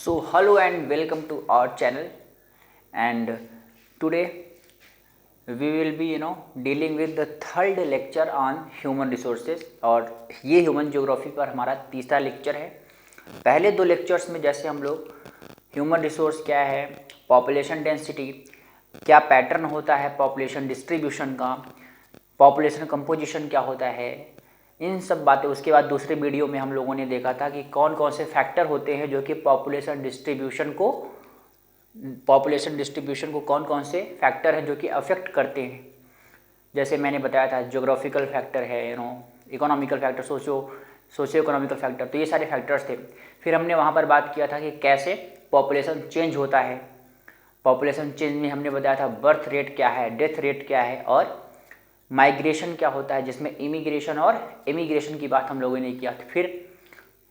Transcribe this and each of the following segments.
So hello and welcome to our channel, and today we will be dealing with the third lecture on human resources। और ये human geography पर हमारा तीसरा lecture है। पहले दो लेक्चर्स में जैसे हम लोग ह्यूमन रिसोर्स क्या है, पॉपुलेशन डेंसिटी, क्या पैटर्न होता है पॉपुलेशन डिस्ट्रीब्यूशन का, पॉपुलेशन कंपोजिशन क्या होता है, इन सब बातें। उसके बाद दूसरे वीडियो में हम लोगों ने देखा था कि कौन कौन से फैक्टर होते हैं जो कि पॉपुलेशन डिस्ट्रीब्यूशन को कौन कौन से फैक्टर हैं जो कि अफेक्ट करते हैं। जैसे मैंने बताया था ज्योग्राफिकल फैक्टर है, economical factor, socio economical factor, तो ये सारे फैक्टर्स थे। फिर हमने वहाँ पर बात किया था कि कैसे पॉपुलेशन चेंज होता है। पॉपुलेशन चेंज में हमने बताया था बर्थ रेट क्या है, डेथ रेट क्या है, और माइग्रेशन क्या होता है, जिसमें इमिग्रेशन और एमिग्रेशन की बात हम लोगों ने किया था। फिर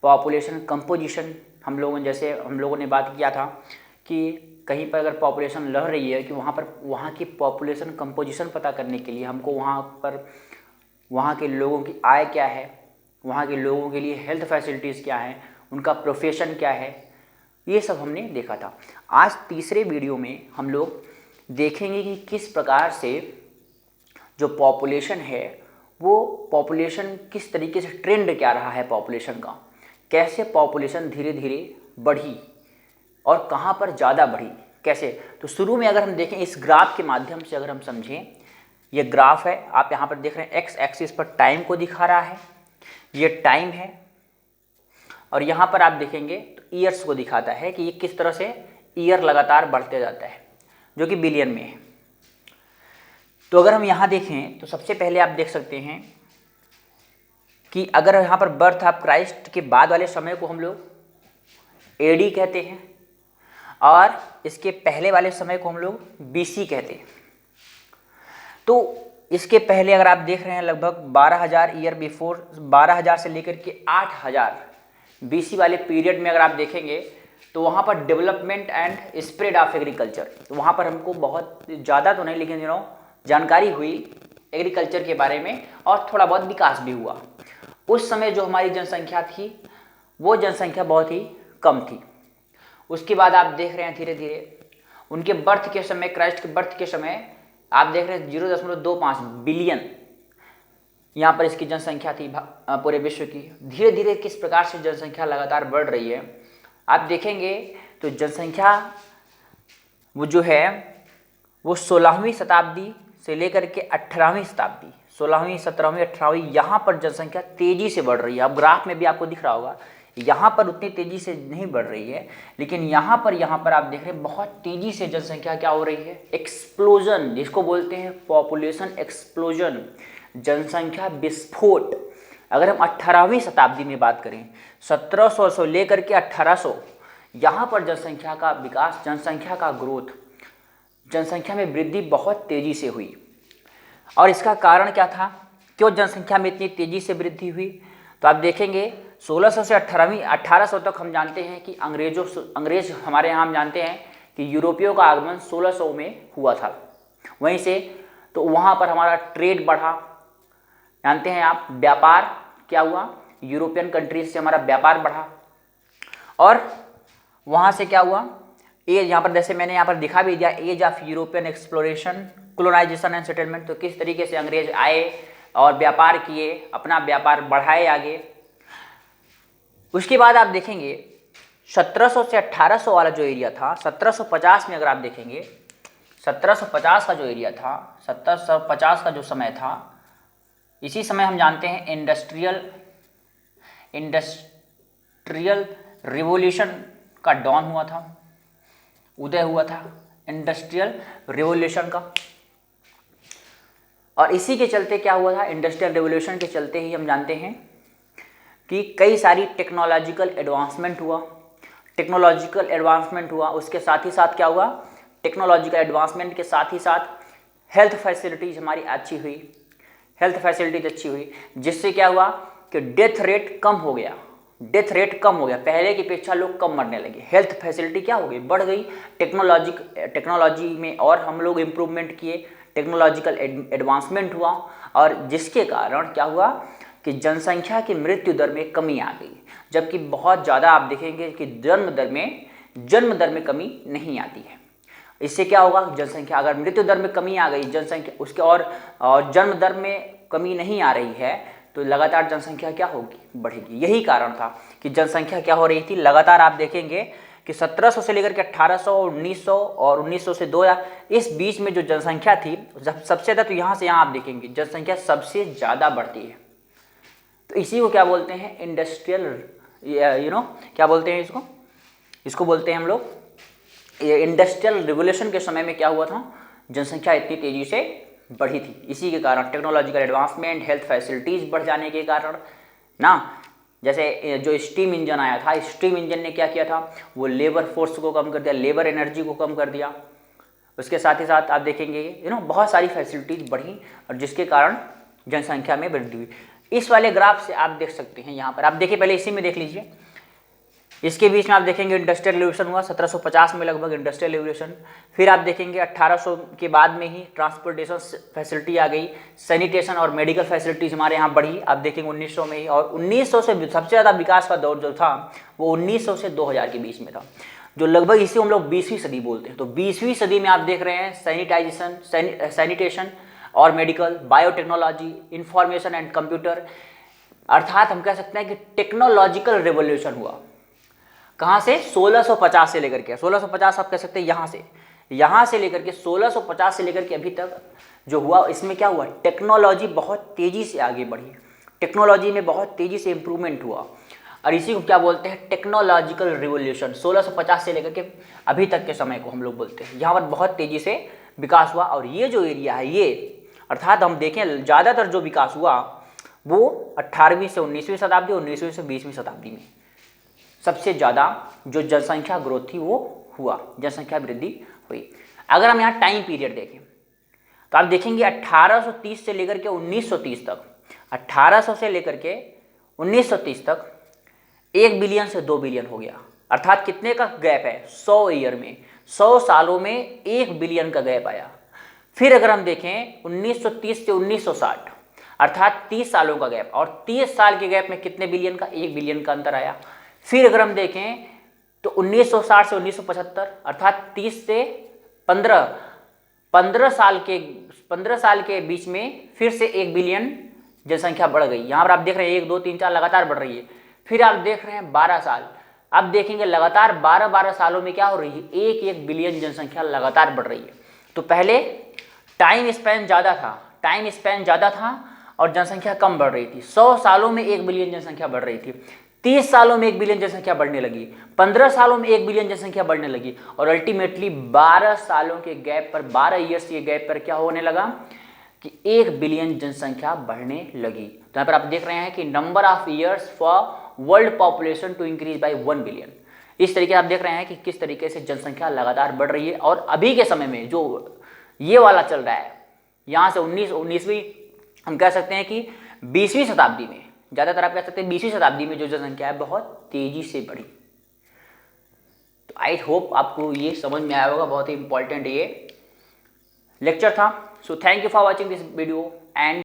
पॉपुलेशन कंपोजिशन हम लोगों ने बात किया था कि कहीं पर अगर पॉपुलेशन लड़ रही है कि वहाँ की पॉपुलेशन कंपोजिशन पता करने के लिए हमको वहाँ के लोगों की आय क्या है, वहाँ के लोगों के लिए हेल्थ फैसिलिटीज़ क्या है, उनका प्रोफेशन क्या है, ये सब हमने देखा था। आज तीसरे वीडियो में हम लोग देखेंगे कि किस प्रकार से जो पॉपुलेशन है वो पॉपुलेशन किस तरीके से ट्रेंड क्या रहा है पॉपुलेशन का, कैसे पॉपुलेशन धीरे धीरे बढ़ी और कहाँ पर ज़्यादा बढ़ी कैसे। तो शुरू में अगर हम देखें इस ग्राफ के माध्यम से, अगर हम समझें, ये ग्राफ है, आप यहाँ पर देख रहे हैं एक्स एक्सिस पर टाइम को दिखा रहा है, ये टाइम है, और यहाँ पर आप देखेंगे तो ईयर्स को दिखाता है कि ये किस तरह से ईयर लगातार बढ़ते जाता है, जो कि बिलियन में है। तो अगर हम यहाँ देखें तो सबसे पहले आप देख सकते हैं कि अगर यहाँ पर बर्थ ऑफ क्राइस्ट के बाद वाले समय को हम लोग एडी कहते हैं और इसके पहले वाले समय को हम लोग बीसी कहते हैं। तो इसके पहले अगर आप देख रहे हैं लगभग 12,000 ईयर बिफोर, 12,000 से लेकर के 8,000 बीसी वाले पीरियड में अगर आप देखेंगे तो वहाँ पर development and spread of agriculture, तो वहाँ पर हमको बहुत ज़्यादा तो नहीं लेकिन जानकारी हुई एग्रीकल्चर के बारे में और थोड़ा बहुत विकास भी हुआ। उस समय जो हमारी जनसंख्या थी वो जनसंख्या बहुत ही कम थी। उसके बाद आप देख रहे हैं धीरे धीरे उनके बर्थ के समय, क्राइस्ट के बर्थ के समय आप देख रहे हैं 0.25 बिलियन यहाँ पर इसकी जनसंख्या थी पूरे विश्व की। धीरे धीरे किस प्रकार से जनसंख्या लगातार बढ़ रही है आप देखेंगे तो जनसंख्या वो जो है वो 16वीं शताब्दी से लेकर के 18वीं शताब्दी, 16वीं 17वीं 18वीं, यहाँ पर जनसंख्या तेज़ी से बढ़ रही है। अब ग्राफ में भी आपको दिख रहा होगा यहाँ पर उतनी तेज़ी से नहीं बढ़ रही है, लेकिन यहाँ पर आप देख रहे हैं बहुत तेज़ी से जनसंख्या क्या हो रही है, एक्सप्लोजन, जिसको बोलते हैं पॉपुलेशन एक्सप्लोजन, जनसंख्या विस्फोट। अगर हम 18वीं शताब्दी में बात करें 1700 से लेकर के 1800, यहाँ पर जनसंख्या का विकास, जनसंख्या का ग्रोथ, जनसंख्या में वृद्धि बहुत तेज़ी से हुई। और इसका कारण क्या था, क्यों जनसंख्या में इतनी तेज़ी से वृद्धि हुई, तो आप देखेंगे 1600 से 1800 तक हम जानते हैं कि अंग्रेज हमारे यहाँ हम जानते हैं कि यूरोपियों का आगमन 1600 में हुआ था। वहीं से तो वहाँ पर हमारा ट्रेड बढ़ा, जानते हैं आप, व्यापार क्या हुआ, यूरोपियन कंट्रीज से हमारा व्यापार बढ़ा। और वहाँ से क्या हुआ, एज, यहाँ पर जैसे मैंने यहाँ पर दिखा भी दिया, age of European exploration, colonisation and settlement. तो किस तरीके से अंग्रेज आए और व्यापार किए, अपना व्यापार बढ़ाए आगे। उसके बाद आप देखेंगे 1700 से 1800 वाला जो एरिया था, 1750 में अगर आप देखेंगे 1750 का जो एरिया था, 1750 का जो समय था, इसी समय हम जानते हैं इंडस्ट्रियल रिवोल्यूशन का डॉन हुआ था, उदय हुआ था इंडस्ट्रियल रिवोल्यूशन का। और इसी के चलते क्या हुआ था, इंडस्ट्रियल रिवोल्यूशन के चलते ही हम जानते हैं कि कई सारी टेक्नोलॉजिकल एडवांसमेंट हुआ। उसके साथ ही साथ क्या हुआ, टेक्नोलॉजिकल एडवांसमेंट के साथ ही साथ हेल्थ फैसिलिटीज़ हमारी अच्छी हुई, जिससे क्या हुआ कि डेथ रेट कम हो गया, पहले की अपेक्षा लोग कम मरने लगे। हेल्थ फैसिलिटी क्या हो गई, बढ़ गई। टेक्नोलॉजी में और हम लोग इम्प्रूवमेंट किए, टेक्नोलॉजिकल एडवांसमेंट हुआ, और जिसके कारण क्या हुआ कि जनसंख्या की मृत्यु दर में कमी आ गई। जबकि बहुत ज़्यादा आप देखेंगे कि जन्म दर में जन्म दर में कमी नहीं आती है। इससे क्या होगा, जनसंख्या, अगर मृत्यु दर में कमी आ गई, जनसंख्या उसके और जन्म दर में कमी नहीं आ रही है, तो लगातार जनसंख्या क्या होगी, बढ़ेगी। यही कारण था कि जनसंख्या क्या हो रही थी लगातार। आप देखेंगे कि 1700 से लेकर के 1800, 1900 और 1900 से 2000, इस बीच में जो जनसंख्या थी सबसे ज़्यादा, तो यहाँ से यहाँ आप देखेंगे जनसंख्या सबसे ज़्यादा बढ़ती है। तो इसी को क्या बोलते हैं, इंडस्ट्रियल, क्या बोलते हैं इसको बोलते हैं हम लोग, ये इंडस्ट्रियल रिवोल्यूशन के समय में क्या हुआ था, जनसंख्या इतनी तेज़ी से बढ़ी थी। इसी के कारण टेक्नोलॉजिकल एडवांसमेंट, हेल्थ फैसिलिटीज़ बढ़ जाने के कारण ना, जैसे जो स्टीम इंजन आया था, स्टीम इंजन ने क्या किया था, वो लेबर फोर्स को कम कर दिया, लेबर एनर्जी को कम कर दिया। उसके साथ ही साथ आप देखेंगे बहुत सारी फैसिलिटीज़ बढ़ी, और जिसके कारण जनसंख्या में वृद्धि हुई। इस वाले ग्राफ से आप देख सकते हैं, यहाँ पर आप देखिए, पहले इसी में देख लीजिए। इसके बीच में आप देखेंगे इंडस्ट्रियल रिवोल्यूशन हुआ 1750 में लगभग, इंडस्ट्रियल रिवोल्यूशन। फिर आप देखेंगे 1800 के बाद में ही ट्रांसपोर्टेशन फैसिलिटी आ गई, सैनिटेशन और मेडिकल फैसिलिटीज हमारे यहाँ बढ़ी, आप देखेंगे 1900 में ही। और 1900 से सबसे ज़्यादा विकास का दौर जो था वो 1900 से 2000 के बीच में था, जो लगभग इसे हम लोग 20वीं सदी बोलते हैं। तो 20वीं सदी में आप देख रहे हैं सैनिटेशन और medical, biotechnology, information and computer, अर्थात हम कह सकते हैं कि टेक्नोलॉजिकल रिवोल्यूशन हुआ। कहाँ से, 1650 से लेकर के, 1650 आप कह सकते हैं यहाँ से लेकर के 1650 से लेकर के अभी तक जो हुआ, इसमें क्या हुआ, टेक्नोलॉजी बहुत तेज़ी से आगे बढ़ी, टेक्नोलॉजी में बहुत तेज़ी से इम्प्रूवमेंट हुआ, और इसी को क्या बोलते हैं, टेक्नोलॉजिकल रिवोल्यूशन। 1650 से लेकर के अभी तक के समय को हम लोग बोलते हैं। यहाँ पर बहुत तेज़ी से विकास हुआ, और ये जो एरिया है, ये अर्थात हम देखें ज़्यादातर जो विकास हुआ वो 18वीं से 19वीं शताब्दी, 19वीं से 20वीं शताब्दी में सबसे ज़्यादा जो जनसंख्या ग्रोथ थी वो हुआ, जनसंख्या वृद्धि हुई। अगर हम यहाँ टाइम पीरियड देखें तो आप देखेंगे 1830 से लेकर के 1930 तक, 1800 से लेकर के 1930 तक 1 बिलियन से 2 बिलियन हो गया। अर्थात कितने का गैप है, 100 ईयर में, 100 सालों में 1 बिलियन का गैप आया। फिर अगर हम देखें 1930 से 1960, अर्थात 30 सालों का गैप, और 30 साल के गैप में कितने बिलियन का, 1 बिलियन का अंतर आया। फिर अगर हम देखें तो 1960 से 1975, अर्थात 30 से 15 साल के बीच में फिर से 1 बिलियन जनसंख्या बढ़ गई। यहाँ पर आप देख रहे हैं 1, 2, 3, 4 लगातार बढ़ रही है। फिर आप देख रहे हैं 12 साल, अब देखेंगे लगातार 12 सालों में क्या हो रही है, 1 बिलियन जनसंख्या लगातार बढ़ रही है। तो पहले टाइम स्पैन ज़्यादा था और जनसंख्या कम बढ़ रही थी। 100 सालों में 1 बिलियन जनसंख्या बढ़ रही थी, 30 सालों में 1 बिलियन जनसंख्या बढ़ने लगी, 15 सालों में 1 बिलियन जनसंख्या बढ़ने लगी, और अल्टीमेटली 12 सालों के गैप पर, 12 ईयर्स के गैप पर क्या होने लगा कि 1 बिलियन जनसंख्या बढ़ने लगी। तो यहाँ पर आप देख रहे हैं कि number of years for world population to increase by 1 billion. इस तरीके आप देख रहे हैं कि किस तरीके से जनसंख्या लगातार बढ़ रही है। और अभी के समय में जो ये वाला चल रहा है, यहाँ से 19वीं हम कह सकते हैं कि 20वीं शताब्दी में, ज़्यादातर आप कह सकते हैं 20वीं शताब्दी में जो जनसंख्या है बहुत तेज़ी से बढ़ी। तो आई होप आपको ये समझ में आया होगा, बहुत ही इंपॉर्टेंट ये लेक्चर था। So thank you for watching this video and